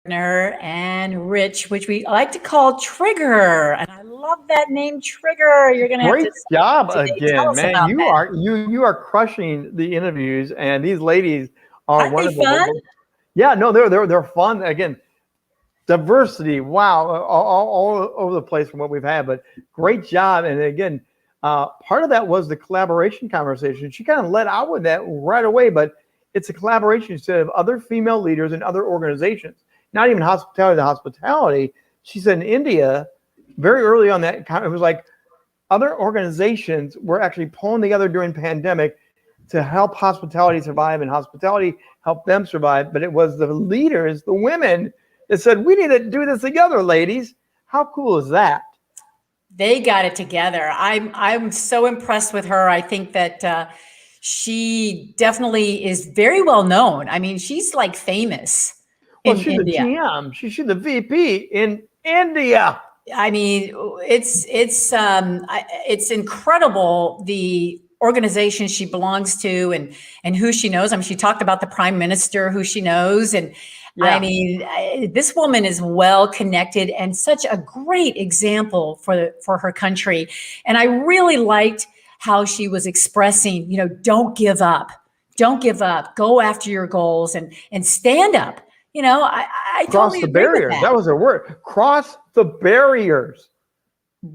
partner and Rich, which we like to call Trigger. And I love that name, Trigger. You're going to have Great to job tell again, us man. about You that. are crushing the interviews, and these ladies are Aren't they wonderful. fun? Yeah, no, they're fun. Again, diversity, wow, all over the place from what we've had, but great job. And again, part of that was the collaboration conversation. She kind of let out with that right away, but it's a collaboration instead of other female leaders and other organizations, not even hospitality to hospitality. She said in India, very early on that, it was like other organizations were actually pulling together during pandemic to help hospitality survive and hospitality help them survive. But it was the leaders, the women, that said, we need to do this together, ladies. How cool is that? They got it together. I'm so impressed with her. I think that she definitely is very well known. I mean, she's like famous Well, in she's the India. GM. She's the VP in India. I mean, it's incredible the organization she belongs to and who she knows. I mean, she talked about the prime minister who she knows, and Yeah. I mean, this woman is well connected and such a great example for her country. And I really liked how she was expressing, you know, don't give up, go after your goals and stand up. You know, I Cross totally the agree with barriers. that. That was her word. Cross the barriers.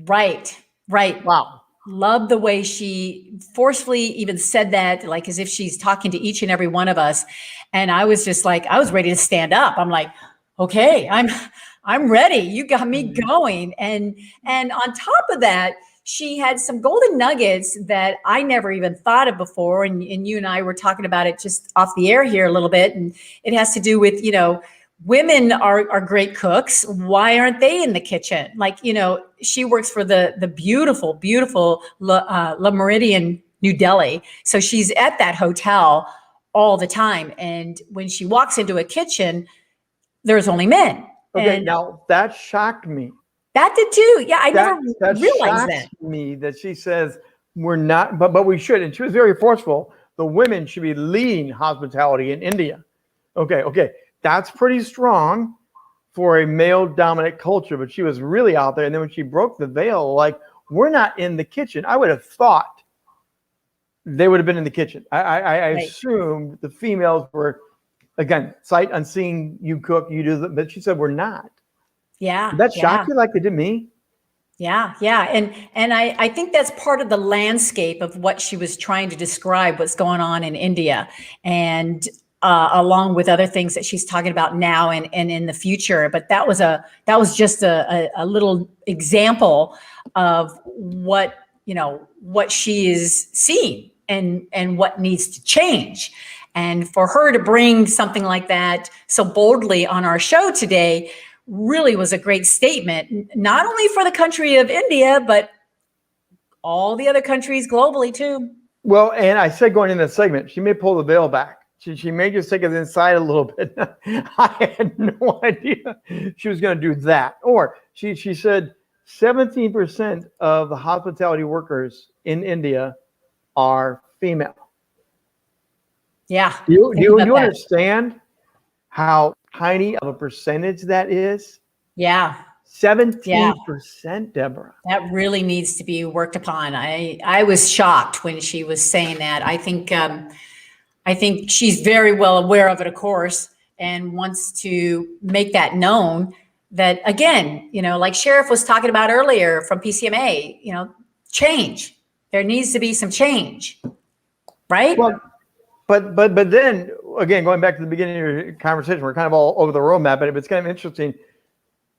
Right. Wow. Love the way she forcefully even said that, like as if she's talking to each and every one of us. And I was just like, I was ready to stand up. I'm like, okay, I'm ready. You got me going. And on top of that, she had some golden nuggets that I never even thought of before. And you and I were talking about it just off the air here a little bit. And it has to do with, you know, women are great cooks. Why aren't they in the kitchen? Like, you know, she works for the beautiful La Meridian, New Delhi. So she's at that hotel all the time. And when she walks into a kitchen, there's only men. Okay, And now that shocked me. that did too. Yeah, I never That realized shocks that. me that she says we're not, but we should. And she was very forceful. The women should be leading hospitality in India. Okay. That's pretty strong for a male dominant culture, but she was really out there. And then when she broke the veil, like, we're not in the kitchen. I would have thought they would have been in the kitchen. I assumed the females were, again, sight unseen, you cook, you do, but she said we're not. Yeah. Did that shock you like it did me? Yeah. And I think that's part of the landscape of what she was trying to describe, what's going on in India. And along with other things that she's talking about now and in the future. But that was just a little example of what she is seeing and what needs to change. And for her to bring something like that so boldly on our show today really was a great statement, not only for the country of India, but all the other countries globally too. Well, and I said going in that segment, she may pull the veil back. She may just take it inside a little bit. I had no idea she was going to do that. Or she said 17% of the hospitality workers in India are female. Yeah. Do you understand how tiny of a percentage that is? Yeah. 17%, Deborah. That really needs to be worked upon. I was shocked when she was saying that. I think she's very well aware of it, of course, and wants to make that known that, again, you know, like Sheriff was talking about earlier from PCMA, you know, change. There needs to be some change, right? Well, but then, again, going back to the beginning of your conversation, we're kind of all over the roadmap, but it's kind of interesting.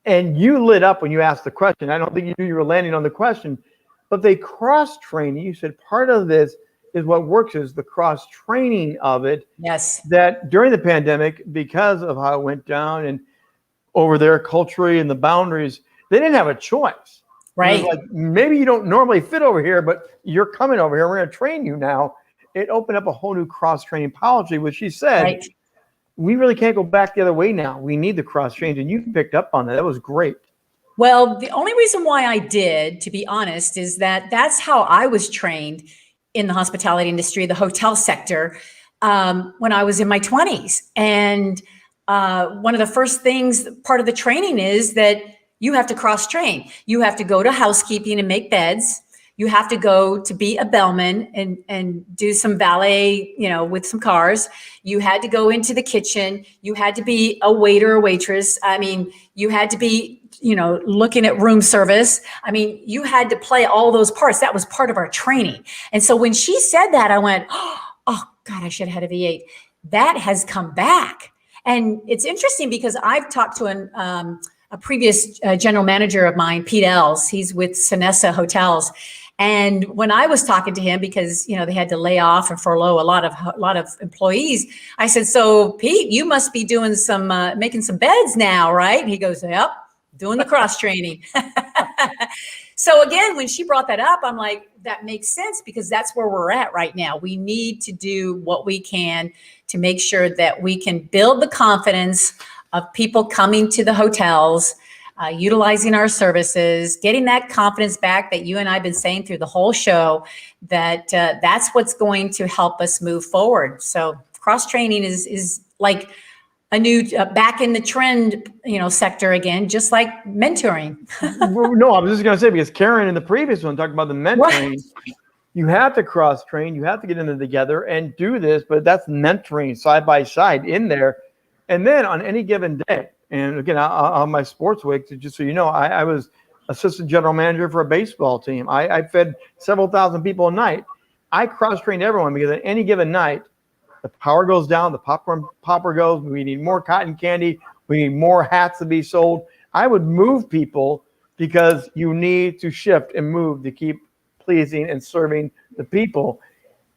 And you lit up when you asked the question. I don't think you knew you were landing on the question, but they cross-train. You said part of this is what works is the cross-training of it. Yes. That during the pandemic, because of how it went down and over there culturally and the boundaries, they didn't have a choice. Right. Like, maybe you don't normally fit over here, but you're coming over here. We're going to train you now. It opened up a whole new cross-training policy, which she said, right. We really can't go back the other way now. We need the cross-train, and you picked up on that. That was great. Well, the only reason why I did, to be honest, is that that's how I was trained in the hospitality industry, the hotel sector, when I was in my 20s. And one of the first things, part of the training is that you have to cross train. You have to go to housekeeping and make beds. You have to go to be a bellman and do some valet, with some cars. You had to go into the kitchen. You had to be a waiter or waitress. I mean, you had to be, looking at room service. I mean, you had to play all those parts. That was part of our training. And so when she said that, I went, oh God, I should have had a V8. That has come back. And it's interesting because I've talked to a previous general manager of mine, Pete Els. He's with Sonessa Hotels. And when I was talking to him, because they had to lay off and furlough a lot of employees, I said, "So Pete, you must be doing some making some beds now, right?" And he goes, "Yep, doing the cross training." So again, when she brought that up, I'm like, that makes sense, because that's where we're at right now. We need to do what we can to make sure that we can build the confidence of people coming to the hotels, utilizing our services, getting that confidence back that you and I have been saying through the whole show, that that's what's going to help us move forward. So cross training is like a new back in the trend, sector again, just like mentoring. No, I was just going to say, because Karen in the previous one talked about the mentoring. Right. You have to cross train. You have to get into together and do this, but that's mentoring side by side in there. And then on any given day, and again, on my sports week, just so you know, I was assistant general manager for a baseball team. I fed several thousand people a night. I cross-trained everyone, because at any given night, the power goes down, the popcorn popper goes, we need more cotton candy, we need more hats to be sold. I would move people, because you need to shift and move to keep pleasing and serving the people.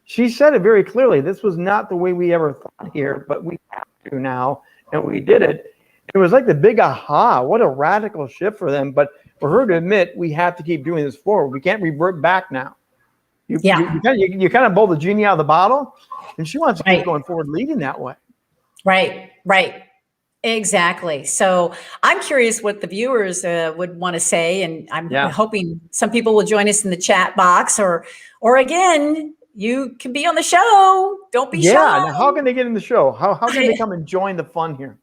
She said it very clearly. This was not the way we ever thought here, but we have to now, and we did it. It was like the big aha. What a radical shift for them. But for her to admit, we have to keep doing this forward. We can't revert back now. You kind of blow the genie out of the bottle, and she wants to keep going forward, leading that way. Right. Exactly. So I'm curious what the viewers would want to say, and I'm hoping some people will join us in the chat box, or again, you can be on the show. Don't be shy. Now how can they get in the show? How can they come and join the fun here?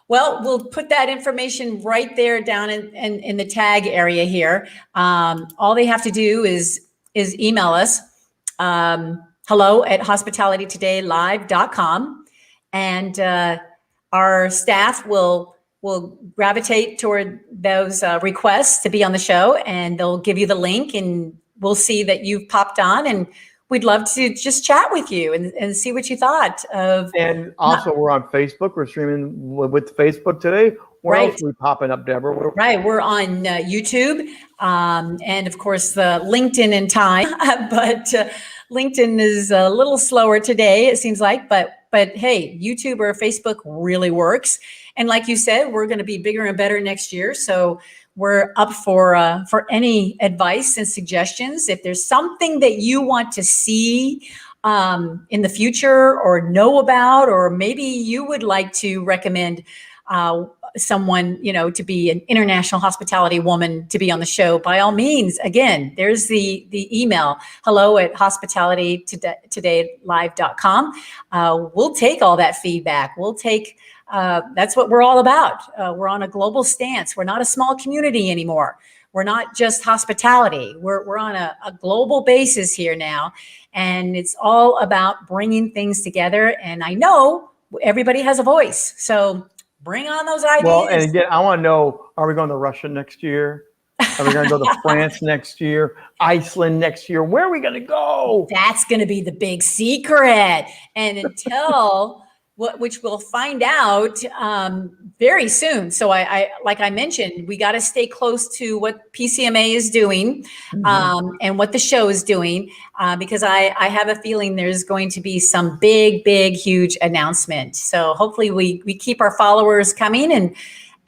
Well, we'll put that information right there down in the tag area here. All they have to do is email us, hello@hospitalitytodaylive.com, and our staff will gravitate toward those requests to be on the show, and they'll give you the link, and we'll see that you've popped on, and we'd love to just chat with you and see what you thought of. And also, we're on Facebook. We're streaming with Facebook today. Where else are we popping up, Deborah? Right. We're on YouTube, and of course, LinkedIn in time. But LinkedIn is a little slower today, it seems like. But hey, YouTube or Facebook really works. And like you said, we're going to be bigger and better next year. So we're up for any advice and suggestions. If there's something that you want to see in the future, or know about, or maybe you would like to recommend someone, to be an international hospitality woman to be on the show, by all means, again, there's the email, hello@hospitalitytodaylive.com. We'll take all that feedback. We'll take, that's what we're all about. We're on a global stance. We're not a small community anymore. We're not just hospitality. We're on a global basis here now. And it's all about bringing things together. And I know everybody has a voice. So bring on those ideas. Well, and again, I want to know, are we going to Russia next year? Are we going to go to France next year? Iceland next year? Where are we going to go? That's going to be the big secret. And until which we'll find out very soon. So I like I mentioned, we got to stay close to what PCMA is doing, and what the show is doing, because I have a feeling there's going to be some big, huge announcement. So hopefully we keep our followers coming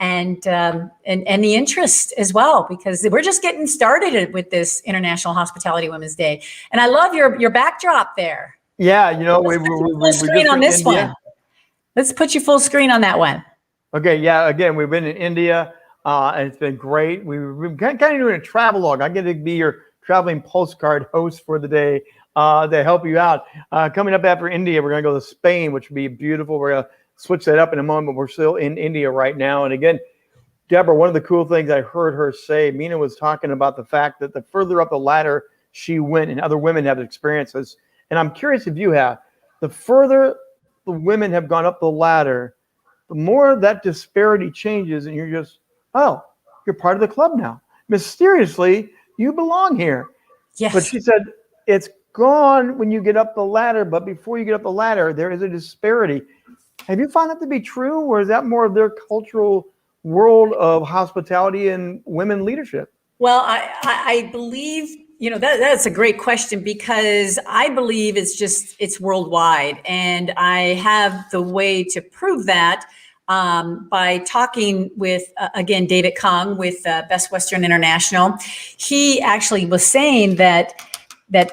and the interest as well, because we're just getting started with this International Hospitality Women's Day. And I love your backdrop there. Yeah, we screen on this one. Let's put you full screen on that one. Okay, yeah, again, we've been in India, and it's been great. We've kind of doing a travel log. I'm going to be your traveling postcard host for the day to help you out. Coming up after India, we're going to go to Spain, which would be beautiful. We're going to switch that up in a moment, but we're still in India right now. And again, Deborah, one of the cool things I heard her say, Meena was talking about the fact that the further up the ladder she went, and other women have experiences, and I'm curious if you have, the further the women have gone up the ladder, the more that disparity changes, and you're just, oh, you're part of the club now. Mysteriously, you belong here. Yes. But she said, it's gone when you get up the ladder, but before you get up the ladder, there is a disparity. Have you found that to be true, or is that more of their cultural world of hospitality and women leadership? Well, I believe, that's a great question, because I believe it's worldwide. And I have the way to prove that by talking with, again, David Kong with Best Western International. He actually was saying that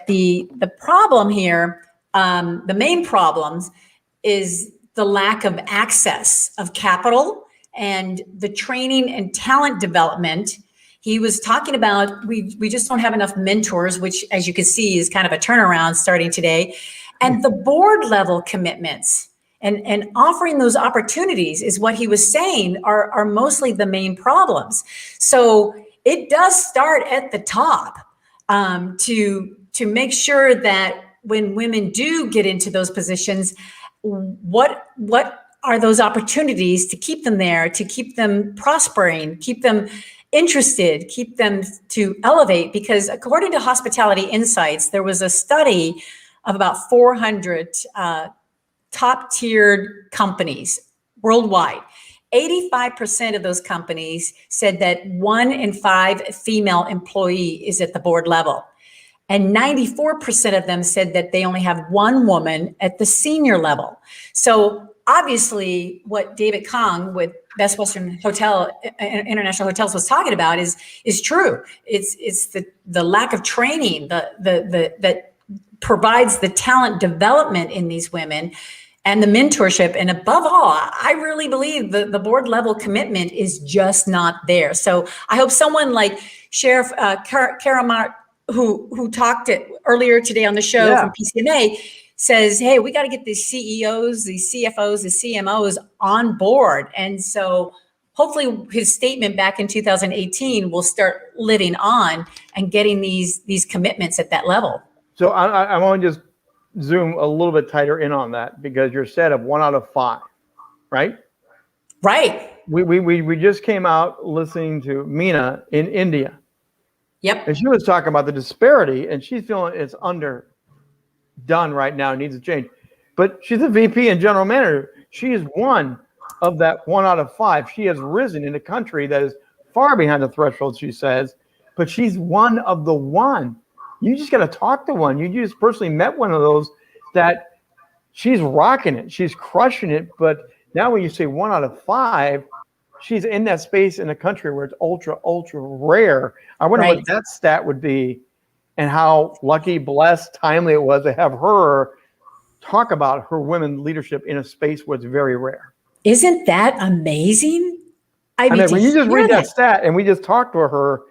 the problem here, the main problems is the lack of access of capital and the training and talent development. He was talking about, we just don't have enough mentors, which, as you can see, is kind of a turnaround starting today. And the board level commitments and offering those opportunities is what he was saying are mostly the main problems. So it does start at the top, to make sure that when women do get into those positions, what are those opportunities to keep them there, to keep them prospering, keep them interested, keep them to elevate? Because according to Hospitality Insights, there was a study of about 400 top-tiered companies worldwide. 85% of those companies said that 1 in 5 female employee is at the board level. And 94% of them said that they only have 1 woman at the senior level. So obviously what David Kong with Best Western International Hotels was talking about is true. It's the lack of training that provides the talent development in these women and the mentorship. And above all, I really believe the board level commitment is just not there. So I hope someone like Sheriff Karamat, who talked earlier today on the show from PCMA, says, hey, we got to get these CEOs, these CFOs, the CMOs on board. And so hopefully his statement back in 2018 will start living on and getting these commitments at that level. So I want to just zoom a little bit tighter in on that, because you're set of 1 out of 5, right? Right. We just came out listening to Meena in India. Yep. And she was talking about the disparity, and she's feeling it's underdone right now, needs to change. But she's a VP and general manager. She is one of that 1 out of 5. She has risen in a country that is far behind the threshold, she says, but she's one of the one. You just got to talk to one. You just personally met one of those that she's rocking it. She's crushing it. But now when you say 1 out of 5, she's in that space in a country where it's ultra, ultra rare. I wonder what that stat would be, and how lucky, blessed, timely it was to have her talk about her women leadership in a space where it's very rare. Isn't that amazing? I mean, when you just read that stat and we just talked to her,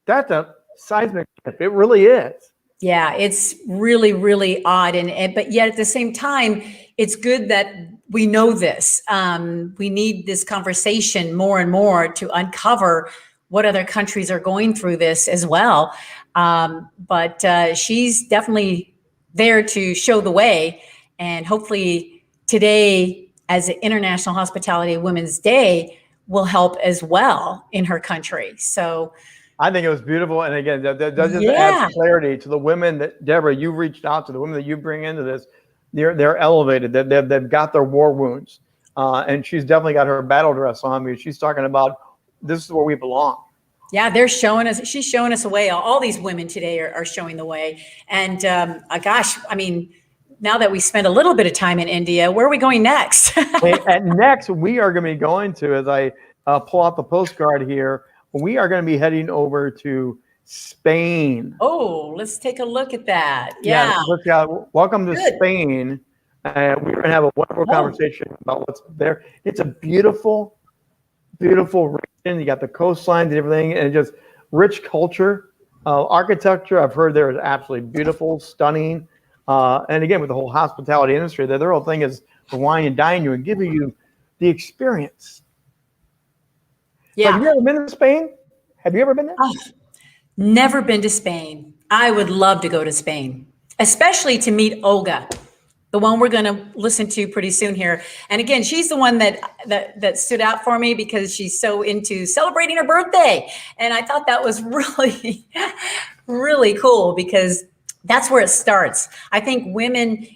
that's a seismic shift. It really is. Yeah, it's really, really odd. But yet at the same time, it's good that we know this. We need this conversation more and more to uncover what other countries are going through this as well. But she's definitely there to show the way. And hopefully today, as an International Hospitality Women's Day, will help as well in her country. So I think it was beautiful. And again, that just adds clarity to the women that, Deborah, you reached out to, the women that you bring into this. They're elevated. They've got their war wounds. And she's definitely got her battle dress on, because she's talking about this is where we belong. Yeah, they're showing us, she's showing us a way. All these women today are showing the way. And gosh, I mean, now that we spent a little bit of time in India, where are we going next? And next, we are going to be going to, as I pull out the postcard here, we are going to be heading over to Spain. Oh, let's take a look at that. Yeah. Welcome to Spain. We're going to have a wonderful conversation about what's there. It's a beautiful, beautiful region. You got the coastlines and everything, and just rich culture. Architecture, I've heard there is absolutely beautiful, stunning. And again, with the whole hospitality industry, their whole thing is to wine and dine you and give you the experience. Yeah. Have you ever been to Spain? Have you ever been there? Oh, never been to Spain. I would love to go to Spain, especially to meet Olga, the one we're going to listen to pretty soon here. And again, she's the one that stood out for me because she's so into celebrating her birthday. And I thought that was really, really cool because that's where it starts. I think women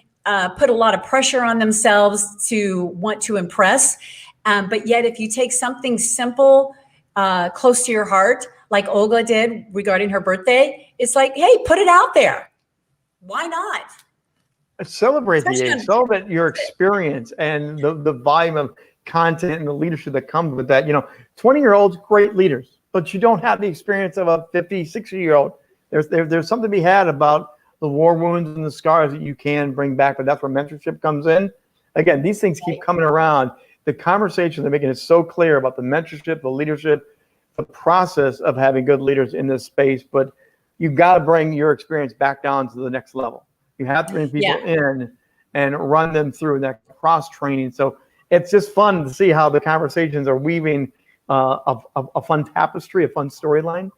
put a lot of pressure on themselves to want to impress. But yet, if you take something simple, close to your heart, like Olga did regarding her birthday, it's like, hey, put it out there. Why not? Celebrate the age, celebrate your experience and the volume of content and the leadership that comes with that. 20-year-olds, great leaders, but you don't have the experience of a 50, 60-year-old. There's something to be had about the war wounds and the scars that you can bring back, but that's where mentorship comes in. Again, these things keep coming around. The conversations, they're making it so clear about the mentorship, the leadership, the process of having good leaders in this space, but you've got to bring your experience back down to the next level. You have to bring people in and run them through that cross training. So it's just fun to see how the conversations are weaving a fun tapestry, a fun storyline.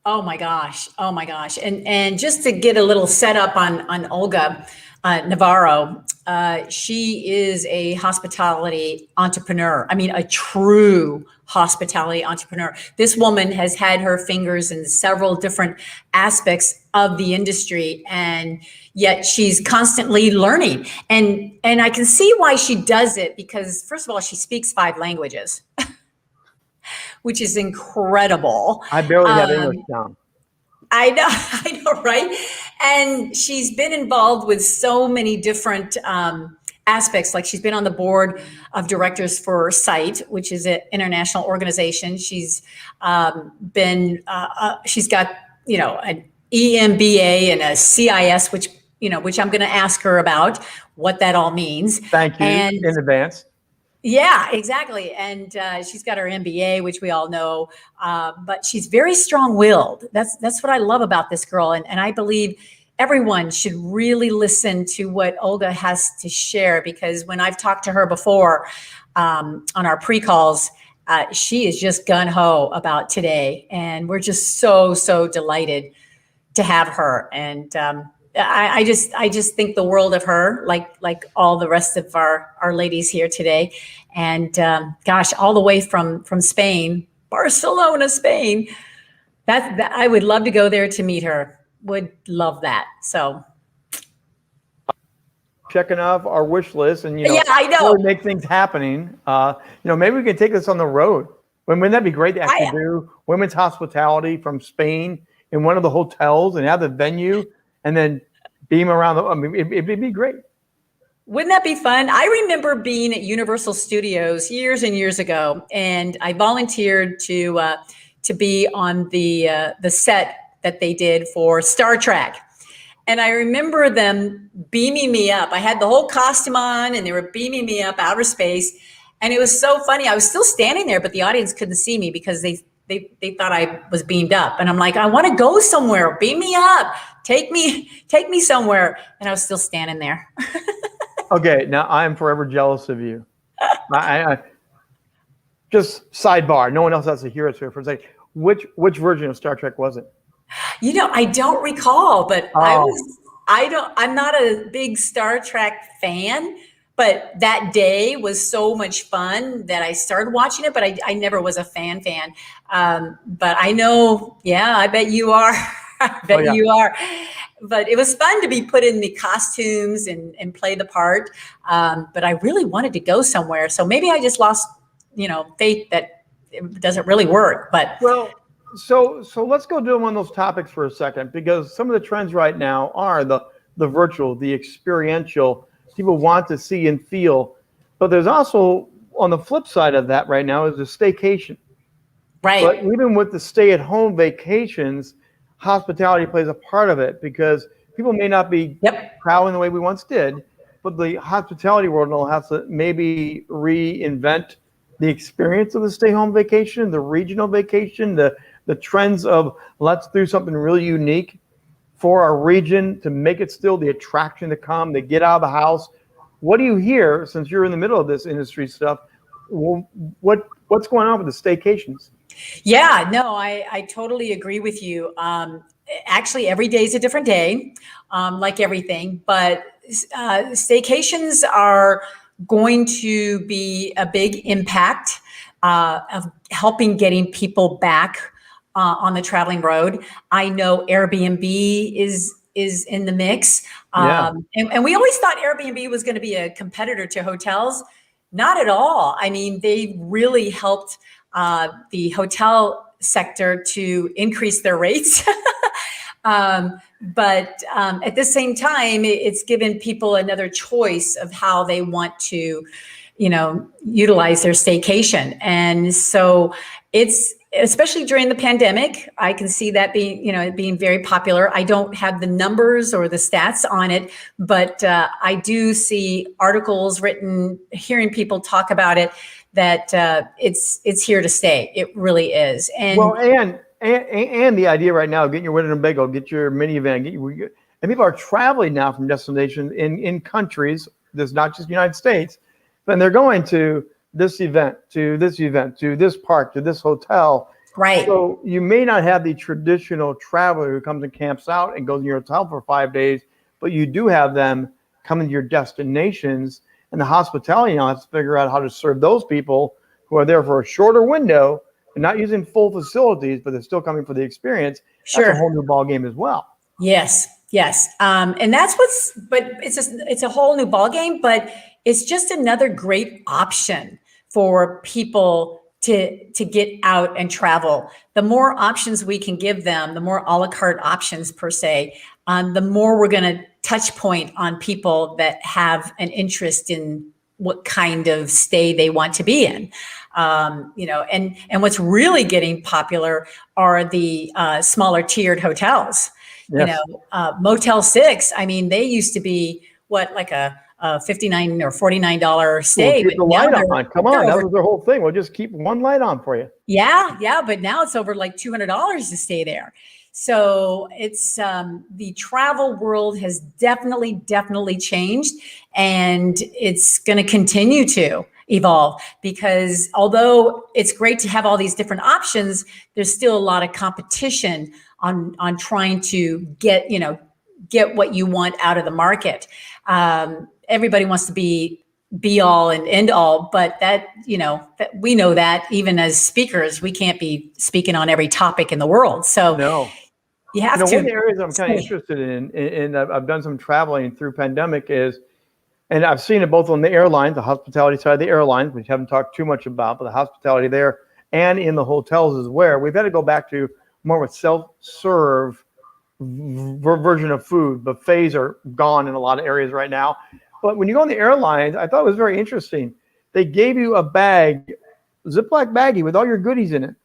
Oh my gosh. Oh my gosh. And just to get a little setup on Olga Navarro, she is a hospitality entrepreneur. I mean, a true hospitality entrepreneur. This woman has had her fingers in several different aspects of the industry, and yet she's constantly learning. And I can see why she does it because, first of all, she speaks 5 languages, which is incredible. I barely have English down. I know, right? And she's been involved with so many different aspects. Like she's been on the board of directors for SITE, which is an international organization. She's she's got, an EMBA and a CIS, which I'm going to ask her about what that all means. Thank you in advance. Yeah, exactly. And she's got her MBA, which we all know, but she's very strong-willed. That's what I love about this girl. And I believe everyone should really listen to what Olga has to share, because when I've talked to her before on our pre-calls, she is just gung-ho about today. And we're just so, so delighted to have her. And I just think the world of her, like all the rest of our ladies here today. And gosh, all the way from Spain, Barcelona, Spain. That I would love to go there to meet her. Would love that. So checking off our wish list, and yeah, I know. Really make things happening. Maybe we can take this on the road. Wouldn't that be great to actually do women's hospitality from Spain in one of the hotels and have the venue? And then beam around. It'd be great. Wouldn't that be fun? I remember being at Universal Studios years and years ago, and I volunteered to be on the set that they did for Star Trek. And I remember them beaming me up. I had the whole costume on, and they were beaming me up outer space. And it was so funny. I was still standing there, but the audience couldn't see me because they thought I was beamed up. And I'm like, I want to go somewhere. Beam me up. Take me somewhere. And I was still standing there. Okay, now I am forever jealous of you. I just sidebar. No one else has to hear us here for a second. Which version of Star Trek was it? I don't recall, but I'm not a big Star Trek fan. But that day was so much fun that I started watching it, but I never was a fan. But I know, I bet you are. I bet you are. But it was fun to be put in the costumes and play the part. But I really wanted to go somewhere. So maybe I just lost, faith that it doesn't really work. But so let's go do one of those topics for a second, because some of the trends right now are the virtual, the experiential. People want to see and feel, but there's also, on the flip side of that right now, is a staycation. Right. But even with the stay-at-home vacations, hospitality plays a part of it, because people may not be traveling the way we once did, but the hospitality world will have to maybe reinvent the experience of the stay-home vacation, the regional vacation, the trends of let's do something really unique for our region to make it still the attraction to come, to get out of the house, What do you hear, since you're in the middle of this industry stuff? What's going on with the staycations? Yeah, no, I totally agree with you. Actually, every day is a different day, like everything, but staycations are going to be a big impact of helping getting people back on the traveling road. I know Airbnb is in the mix. Yeah. And we always thought Airbnb was going to be a competitor to hotels. Not at all. I mean, they really helped the hotel sector to increase their rates. But at the same time, it's given people another choice of how they want to, utilize their staycation. And so it's, especially during the pandemic, I can see that being very popular. I don't have the numbers or the stats on it, but I do see articles written, hearing people talk about it, that it's here to stay. It really is. And Well, and the idea right now, getting your Winnebago, get your minivan, and people are traveling now from destinations in countries. There's not just the United States, but they're going to this event, to this park, to this hotel. right. So you may not have the traditional traveler who comes and camps out and goes in your hotel for 5 days, but you do have them coming to your destinations, and the hospitality now has to figure out how to serve those people who are there for a shorter window and not using full facilities, but they're still coming for the experience. Sure. That's a whole new ball game as well. Yes, yes. And that's but it's a whole new ballgame, but it's just another great option for people to get out and travel. The more options we can give them, the more a la carte options per se, the more we're going to touch point on people that have an interest in what kind of stay they want to be in. And what's really getting popular are the smaller tiered hotels. Yes. Motel 6. I mean, they used to be like a $59 or $49 stay. We'll keep the but now light on. Come on, that was their whole thing. We'll just keep one light on for you. Yeah, but now it's over like $200 to stay there. So it's the travel world has definitely changed, and it's going to continue to evolve, because although it's great to have all these different options, there's still a lot of competition on trying to get what you want out of the market. Everybody wants to be all and end all, but that we know that even as speakers, we can't be speaking on every topic in the world. So no, you have to. One of the areas I'm kind of interested in, I've done some traveling through pandemic and I've seen it both on the airlines, the hospitality side of the airlines, which I haven't talked too much about, but the hospitality there and in the hotels is where we've had to go back to more of a self-serve version of food. Buffets are gone in a lot of areas right now. But when you go on the airlines, I thought it was very interesting. They gave you a bag, Ziploc baggie with all your goodies in it.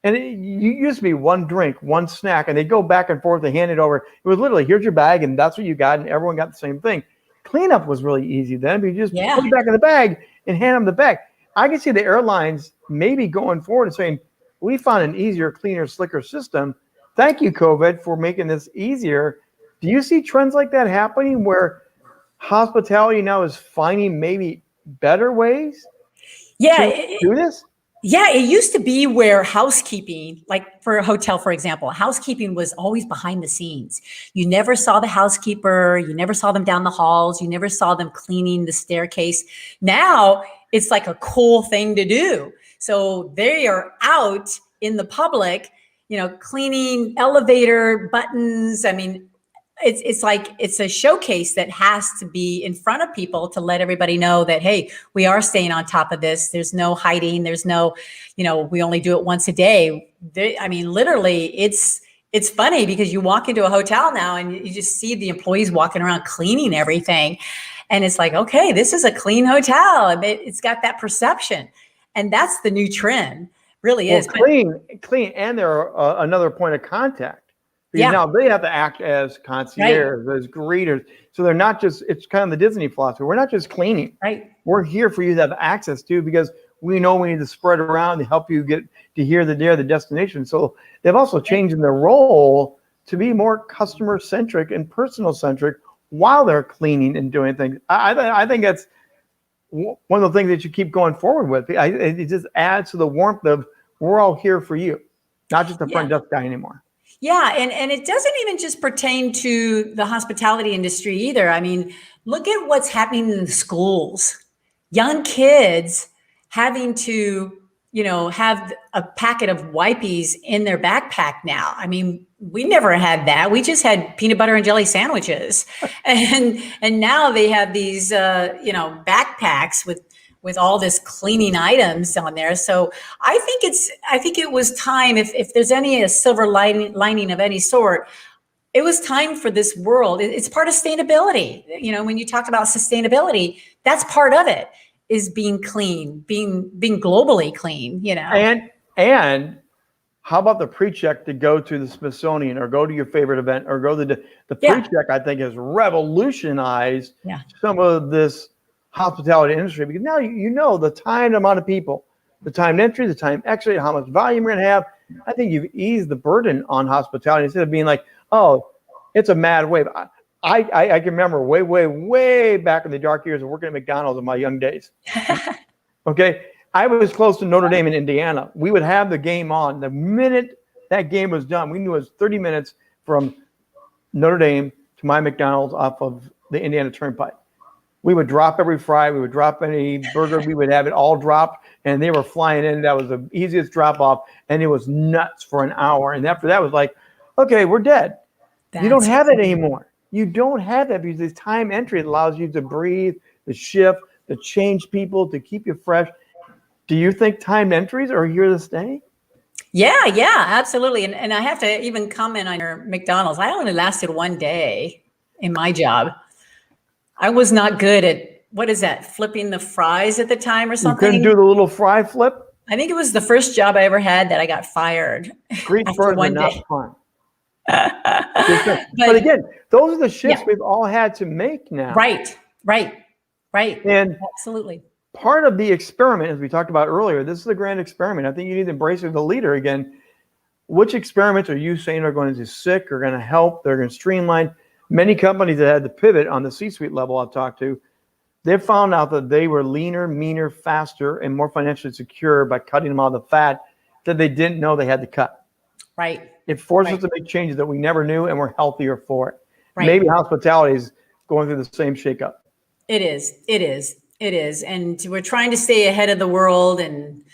And it used to be one drink, one snack, and they go back and forth. They hand it over. It was literally, here's your bag, and that's what you got, and everyone got the same thing. Cleanup was really easy then, but you just put it back in the bag and hand them the bag. I can see the airlines maybe going forward and saying, we found an easier, cleaner, slicker system. Thank you, COVID, for making this easier. Do you see trends like that happening where hospitality now is finding maybe better ways to do this? Yeah, it used to be where housekeeping, like for a hotel, for example, housekeeping was always behind the scenes. You never saw the housekeeper. You never saw them down the halls. You never saw them cleaning the staircase. Now it's like a cool thing to do. So they are out in the public, cleaning elevator buttons. I mean, it's like it's a showcase that has to be in front of people to let everybody know that, hey, we are staying on top of this. There's no hiding. There's no, we only do it once a day. I mean, literally, it's funny because you walk into a hotel now and you just see the employees walking around cleaning everything. And it's like, okay, this is a clean hotel. It's got that perception. And that's the new trend, really is. Clean. And they're another point of contact. Because now they have to act as concierge, as greeters. So they're not just, it's kind of the Disney philosophy. We're not just cleaning. Right. We're here for you to have access to, because we know we need to spread around to help you get to here, the destination. So they've also changed in their role to be more customer centric and personal centric, while they're cleaning and doing things. I think that's one of the things that you keep going forward with. It just adds to the warmth of we're all here for you, not just the front desk guy anymore. Yeah, and it doesn't even just pertain to the hospitality industry either. I mean, look at what's happening in the schools. Young kids having to, have a packet of Wipies in their backpack now. I mean, we never had that. We just had peanut butter and jelly sandwiches. and now they have these backpacks with all this cleaning items on there. So I think it was time, if there's a silver lining of any sort, it was time for this world. It's part of sustainability. When you talk about sustainability, that's part of it, is being clean, being globally clean, And how about the pre-check to go to the Smithsonian or go to your favorite event or go to the pre-check, I think has revolutionized some of this hospitality industry, because now the time, amount of people, the time entry, the time exit, how much volume you're going to have. I think you've eased the burden on hospitality instead of being like, oh, it's a mad wave. I can remember way back in the dark years of working at McDonald's in my young days. Okay, I was close to Notre Dame in Indiana. We would have the game on. The minute that game was done, we knew it was 30 minutes from Notre Dame to my McDonald's off of the Indiana Turnpike. We would drop every fry. We would drop any burger. We would have it all dropped, and they were flying in. That was the easiest drop off, and it was nuts for an hour. And after that was like, okay, we're dead. You don't have it anymore. You don't have that because this time entry allows you to breathe, to shift, to change people, to keep you fresh. Do you think time entries are here to stay? Yeah, absolutely. And I have to even comment on your McDonald's. I only lasted one day in my job. I was not good at, what is that, flipping the fries at the time or something? You couldn't do the little fry flip? I think it was the first job I ever had that I got fired. Greensburg are not fun. but again, those are the shifts we've all had to make now. Right. And absolutely. Part of the experiment, as we talked about earlier, this is a grand experiment. I think you need to embrace it as the leader again. Which experiments are you saying are going to stick, are going to help, they're going to streamline? Many companies that had to pivot on the C-suite level I've talked to, they've found out that they were leaner, meaner, faster, and more financially secure by cutting them out of the fat that they didn't know they had to cut. Right. It forces us to make changes that we never knew, and we're healthier for it. Right. Maybe hospitality is going through the same shakeup. It is. And we're trying to stay ahead of the world and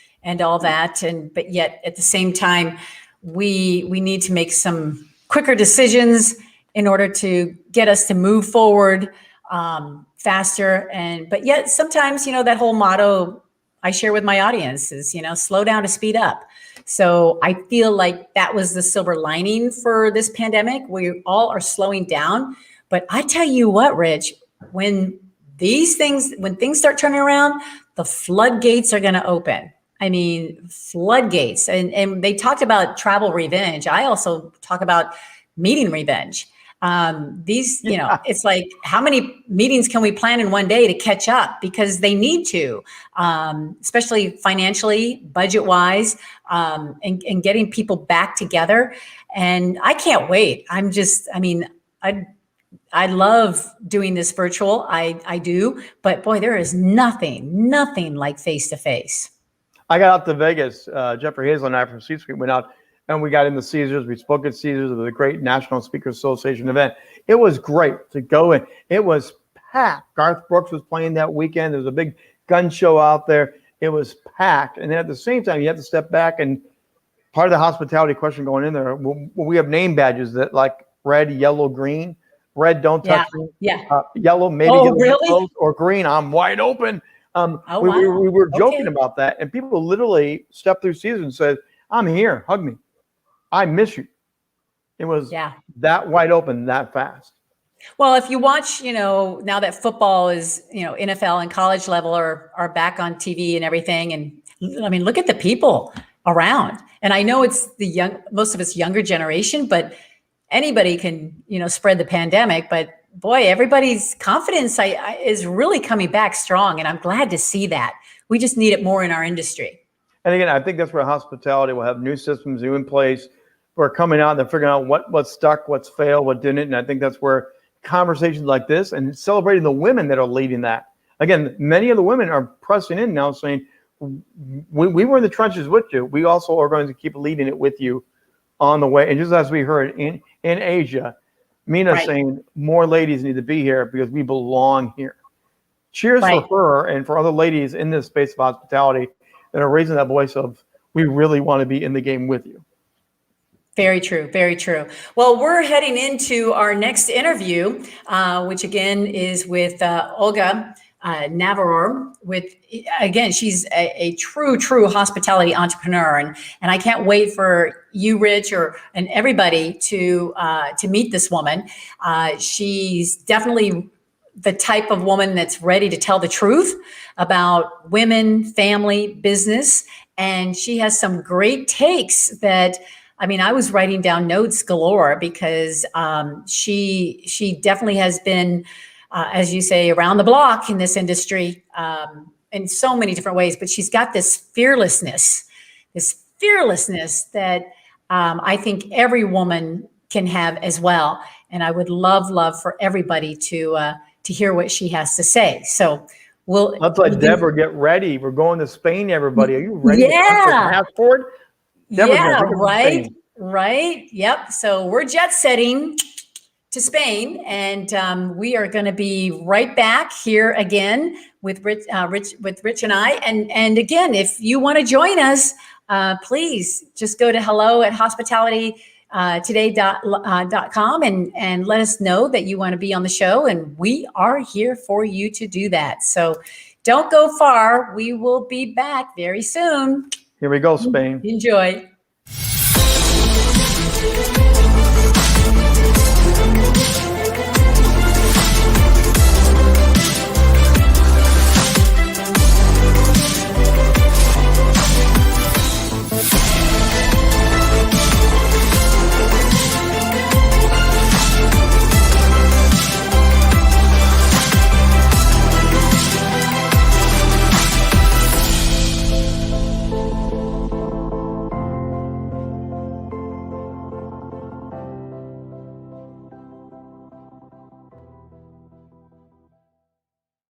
all that. But yet at the same time, we need to make some quicker decisions in order to get us to move forward faster. But yet sometimes, that whole motto I share with my audience is, slow down to speed up. So I feel like that was the silver lining for this pandemic. We all are slowing down. But I tell you what, Rich, when things start turning around, the floodgates are going to open. I mean, floodgates. And they talked about travel revenge. I also talk about meeting revenge. It's like, how many meetings can we plan in one day to catch up? Because they need to, especially financially, budget wise, and getting people back together. And I can't wait. I love doing this virtual. I do, but boy, there is nothing like face-to-face. I got out to Vegas. Jeffrey Hazel and I from C-Suite went out and we got into Caesars. We spoke at Caesars. It was a great National Speakers Association event. It was great to go in. It was packed. Garth Brooks was playing that weekend. There was a big gun show out there. It was packed. And then at the same time, you have to step back, and part of the hospitality question going in there, we have name badges that like red, yellow, green. Red, don't touch me. Yeah. Yellow, maybe really? Or green, I'm wide open. We were joking about that, and people literally stepped through Caesars and said, I'm here, hug me. I miss you. It was that wide open, that fast. Well, if you watch, now that football is, NFL and college level are back on TV and everything. And I mean, look at the people around. And I know it's most of it's younger generation, but anybody can, spread the pandemic. But boy, everybody's confidence is really coming back strong. And I'm glad to see that. We just need it more in our industry. And again, I think that's where hospitality will have new systems new in place. We're coming out and they're figuring out what stuck, what's failed, what didn't. And I think that's where conversations like this and celebrating the women that are leading that. Again, many of the women are pressing in now saying, we were in the trenches with you. We also are going to keep leading it with you on the way. And just as we heard in Asia, Meena saying more ladies need to be here because we belong here. Cheers for her and for other ladies in this space of hospitality that are raising that voice of, we really want to be in the game with you. Very true. Very true. Well, we're heading into our next interview, which again is with Olga Navarro. Again, she's a true hospitality entrepreneur, and I can't wait for you, Rich, and everybody to meet this woman. She's definitely the type of woman that's ready to tell the truth about women, family, business, and she has some great takes that. I mean, I was writing down notes galore because she definitely has been, as you say, around the block in this industry in so many different ways. But she's got this fearlessness that I think every woman can have as well. And I would love for everybody to hear what she has to say. So let's let Deborah get ready. We're going to Spain, everybody. Are you ready? Yeah. Passport? Yeah, right. Yep. So we're jet setting to Spain, and we are going to be right back here again with Rich and I. And again, if you want to join us, please just go to hello@hospitalitytoday.com and let us know that you want to be on the show, and we are here for you to do that. So don't go far. We will be back very soon. Here we go, Spain. Enjoy.